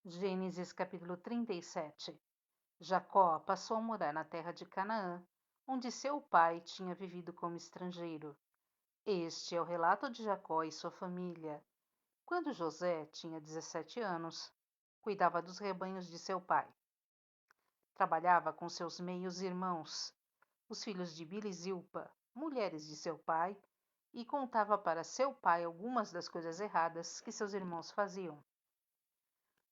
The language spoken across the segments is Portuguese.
Gênesis capítulo 37. Jacó passou a morar na terra de Canaã, onde seu pai tinha vivido como estrangeiro. Este é o relato de Jacó e sua família. Quando José tinha 17 anos, cuidava dos rebanhos de seu pai. Trabalhava com seus meios-irmãos, os filhos de Bila e Zilpa, mulheres de seu pai, e contava para seu pai algumas das coisas erradas que seus irmãos faziam.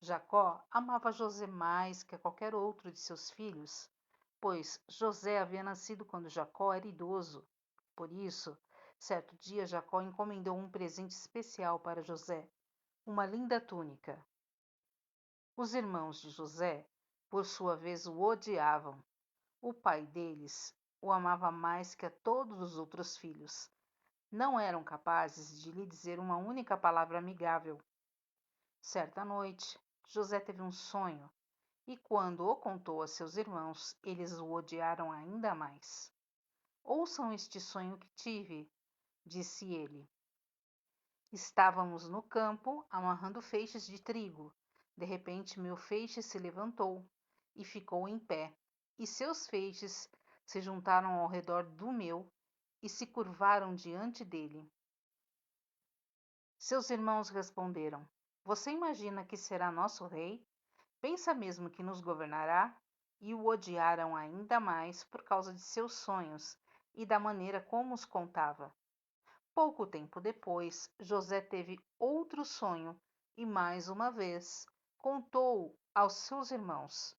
Jacó amava José mais que a qualquer outro de seus filhos, pois José havia nascido quando Jacó era idoso. Por isso, certo dia Jacó encomendou um presente especial para José, uma linda túnica. Os irmãos de José, por sua vez, o odiavam. O pai deles o amava mais que a todos os outros filhos. Não eram capazes de lhe dizer uma única palavra amigável. Certa noite, José teve um sonho, e quando o contou a seus irmãos, eles o odiaram ainda mais. Ouçam este sonho que tive, disse ele. Estávamos no campo, amarrando feixes de trigo. De repente, meu feixe se levantou e ficou em pé, e seus feixes se juntaram ao redor do meu e se curvaram diante dele. Seus irmãos responderam: Você imagina que será nosso rei? Pensa mesmo que nos governará? E o odiaram ainda mais por causa de seus sonhos e da maneira como os contava. Pouco tempo depois, José teve outro sonho e, mais uma vez, contou aos seus irmãos.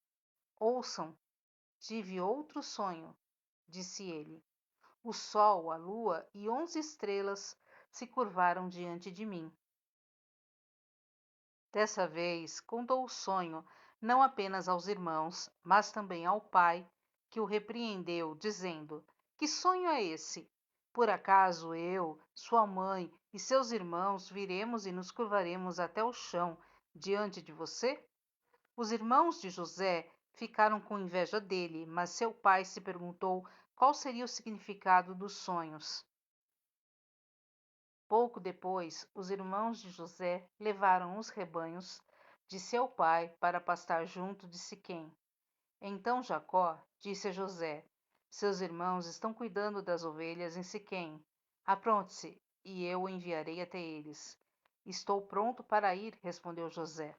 Ouçam, tive outro sonho, disse ele. O sol, a lua e 11 estrelas se curvaram diante de mim. Dessa vez, contou o sonho não apenas aos irmãos, mas também ao pai, que o repreendeu, dizendo: Que sonho é esse? Por acaso eu, sua mãe e seus irmãos viremos e nos curvaremos até o chão diante de você? Os irmãos de José ficaram com inveja dele, mas seu pai se perguntou qual seria o significado dos sonhos. Pouco depois, os irmãos de José levaram os rebanhos de seu pai para pastar junto de Siquém. Então Jacó disse a José: Seus irmãos estão cuidando das ovelhas em Siquém. Apronte-se, e eu o enviarei até eles. Estou pronto para ir, respondeu José.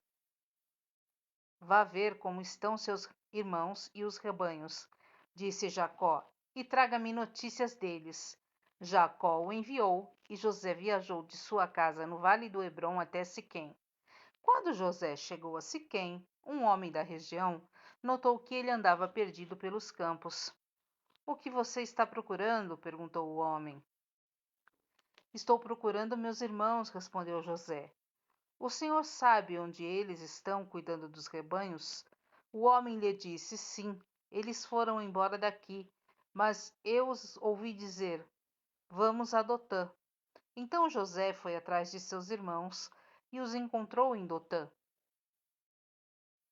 Vá ver como estão seus irmãos e os rebanhos, disse Jacó, e traga-me notícias deles. Jacó o enviou, e José viajou de sua casa no vale do Hebrom até Siquém. Quando José chegou a Siquém, um homem da região notou que ele andava perdido pelos campos. O que você está procurando? Perguntou o homem. Estou procurando meus irmãos, respondeu José. O senhor sabe onde eles estão cuidando dos rebanhos? O homem lhe disse: Sim, eles foram embora daqui, mas eu os ouvi dizer: Vamos a Dotã. Então José foi atrás de seus irmãos e os encontrou em Dotã.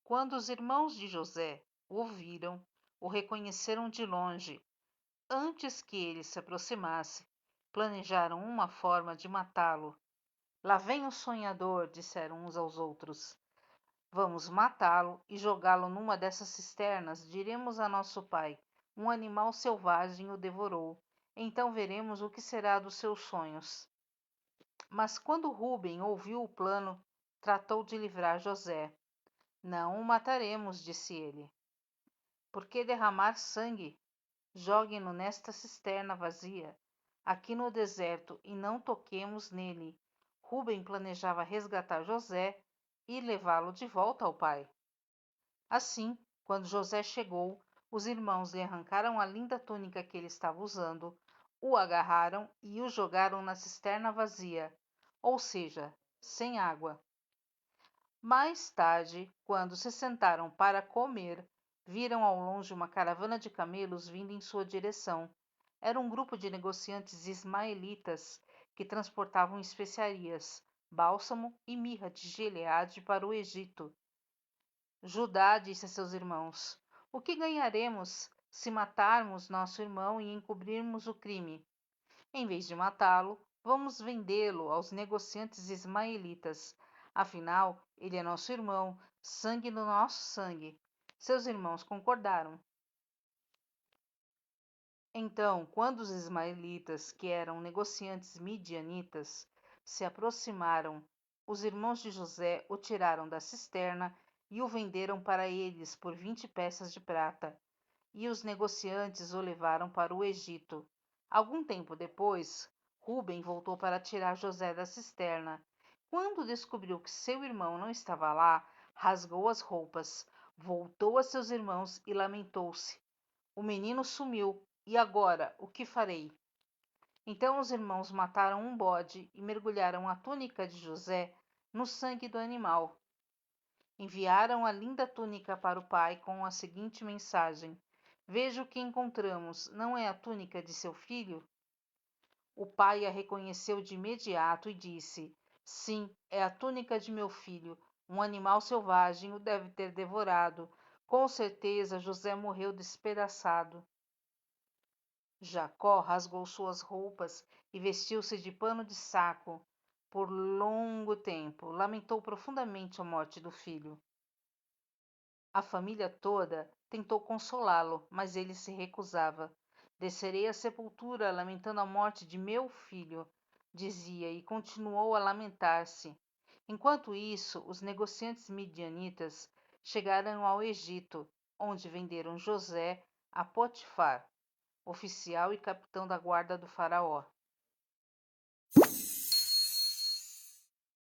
Quando os irmãos de José o viram, o reconheceram de longe. Antes que ele se aproximasse, planejaram uma forma de matá-lo. Lá vem o sonhador, disseram uns aos outros. Vamos matá-lo e jogá-lo numa dessas cisternas. Diremos a nosso pai: um animal selvagem o devorou. Então veremos o que será dos seus sonhos. Mas quando Rúben ouviu o plano, tratou de livrar José. Não o mataremos, disse ele. Por que derramar sangue? Jogue-no nesta cisterna vazia, aqui no deserto, e não toquemos nele. Rúben planejava resgatar José e levá-lo de volta ao pai. Assim, quando José chegou, os irmãos lhe arrancaram a linda túnica que ele estava usando, o agarraram e o jogaram na cisterna vazia, ou seja, sem água. Mais tarde, quando se sentaram para comer, viram ao longe uma caravana de camelos vindo em sua direção. Era um grupo de negociantes ismaelitas que transportavam especiarias, bálsamo e mirra de Gileade para o Egito. Judá disse a seus irmãos: O que ganharemos se matarmos nosso irmão e encobrirmos o crime? Em vez de matá-lo, vamos vendê-lo aos negociantes ismaelitas. Afinal, ele é nosso irmão, sangue do nosso sangue. Seus irmãos concordaram. Então, quando os ismaelitas, que eram negociantes midianitas, se aproximaram, os irmãos de José o tiraram da cisterna e o venderam para eles por 20 peças de prata, e os negociantes o levaram para o Egito. Algum tempo depois, Ruben voltou para tirar José da cisterna. Quando descobriu que seu irmão não estava lá, rasgou as roupas, voltou a seus irmãos e lamentou-se. O menino sumiu, e agora o que farei? Então os irmãos mataram um bode e mergulharam a túnica de José no sangue do animal. Enviaram a linda túnica para o pai com a seguinte mensagem: Veja o que encontramos, não é a túnica de seu filho? O pai a reconheceu de imediato e disse: Sim, é a túnica de meu filho. Um animal selvagem o deve ter devorado. Com certeza José morreu despedaçado. Jacó rasgou suas roupas e vestiu-se de pano de saco. Por longo tempo, lamentou profundamente a morte do filho. A família toda tentou consolá-lo, mas ele se recusava. Descerei à sepultura, lamentando a morte de meu filho, dizia, e continuou a lamentar-se. Enquanto isso, os negociantes midianitas chegaram ao Egito, onde venderam José a Potifar, oficial e capitão da guarda do faraó.